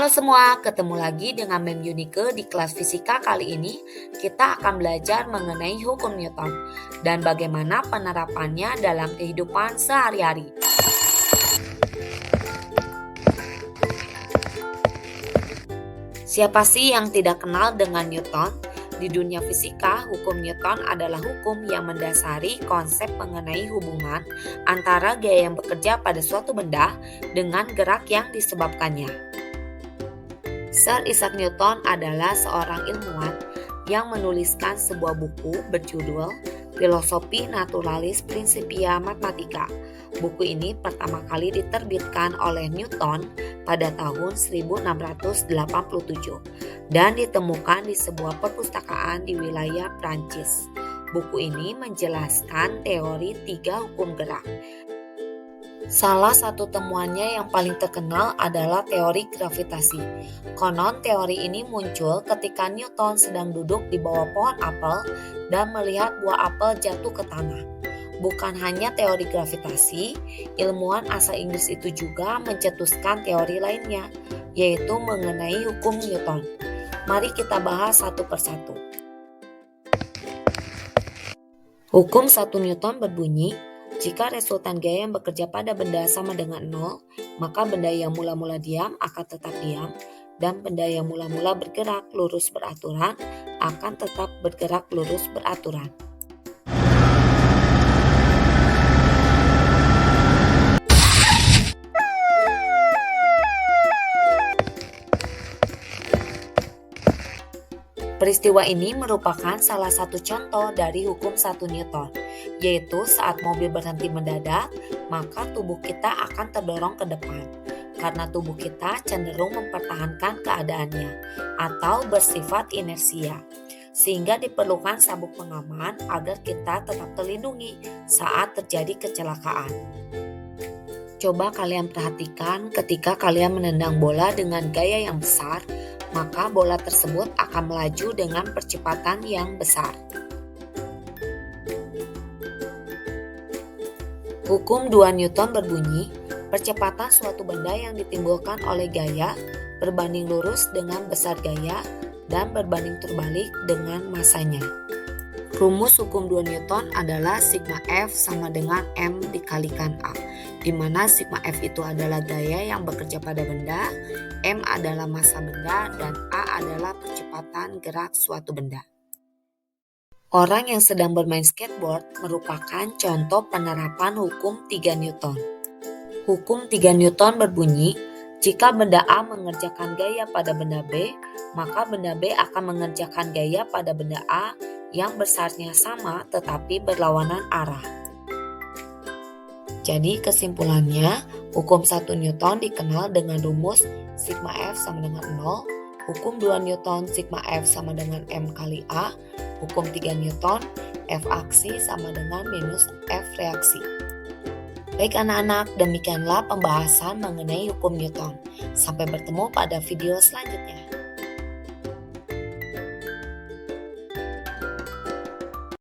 Halo semua, ketemu lagi dengan Mem Yunike di kelas fisika. Kali ini kita akan belajar mengenai hukum Newton dan bagaimana penerapannya dalam kehidupan sehari-hari. Siapa sih yang tidak kenal dengan Newton? Di dunia fisika, hukum Newton adalah hukum yang mendasari konsep mengenai hubungan antara gaya yang bekerja pada suatu benda dengan gerak yang disebabkannya. Sir Isaac Newton adalah seorang ilmuwan yang menuliskan sebuah buku berjudul Filosofi Naturalis Principia Mathematica. Buku ini pertama kali diterbitkan oleh Newton pada tahun 1687 dan ditemukan di sebuah perpustakaan di wilayah Prancis. Buku ini menjelaskan teori 3 hukum gerak. Salah satu temuannya yang paling terkenal adalah teori gravitasi. Konon teori ini muncul ketika Newton sedang duduk di bawah pohon apel dan melihat buah apel jatuh ke tanah. Bukan hanya teori gravitasi, ilmuwan asal Inggris itu juga mencetuskan teori lainnya, yaitu mengenai hukum Newton. Mari kita bahas satu persatu. Hukum 1 Newton berbunyi, jika resultan gaya yang bekerja pada benda sama dengan 0, maka benda yang mula-mula diam akan tetap diam, dan benda yang mula-mula bergerak lurus beraturan akan tetap bergerak lurus beraturan. Peristiwa ini merupakan salah satu contoh dari hukum 1 Newton, yaitu saat mobil berhenti mendadak, maka tubuh kita akan terdorong ke depan, karena tubuh kita cenderung mempertahankan keadaannya, atau bersifat inersia, sehingga diperlukan sabuk pengaman agar kita tetap terlindungi saat terjadi kecelakaan. Coba kalian perhatikan ketika kalian menendang bola dengan gaya yang besar, maka bola tersebut akan melaju dengan percepatan yang besar. Hukum 2 Newton berbunyi, percepatan suatu benda yang ditimbulkan oleh gaya berbanding lurus dengan besar gaya dan berbanding terbalik dengan masanya. Rumus hukum 2 Newton adalah sigma F sama dengan M dikalikan A, di mana sigma F itu adalah gaya yang bekerja pada benda, M adalah massa benda, dan A adalah percepatan gerak suatu benda. Orang yang sedang bermain skateboard merupakan contoh penerapan hukum 3 Newton. Hukum 3 Newton berbunyi, jika benda A mengerjakan gaya pada benda B, maka benda B akan mengerjakan gaya pada benda A yang besarnya sama tetapi berlawanan arah. Jadi kesimpulannya, hukum 1 Newton dikenal dengan rumus sigma F sama dengan 0, hukum 2 Newton sigma F sama dengan M kali A, hukum 3 Newton F aksi sama dengan minus F reaksi. Baik anak-anak, demikianlah pembahasan mengenai hukum Newton. Sampai bertemu pada video selanjutnya.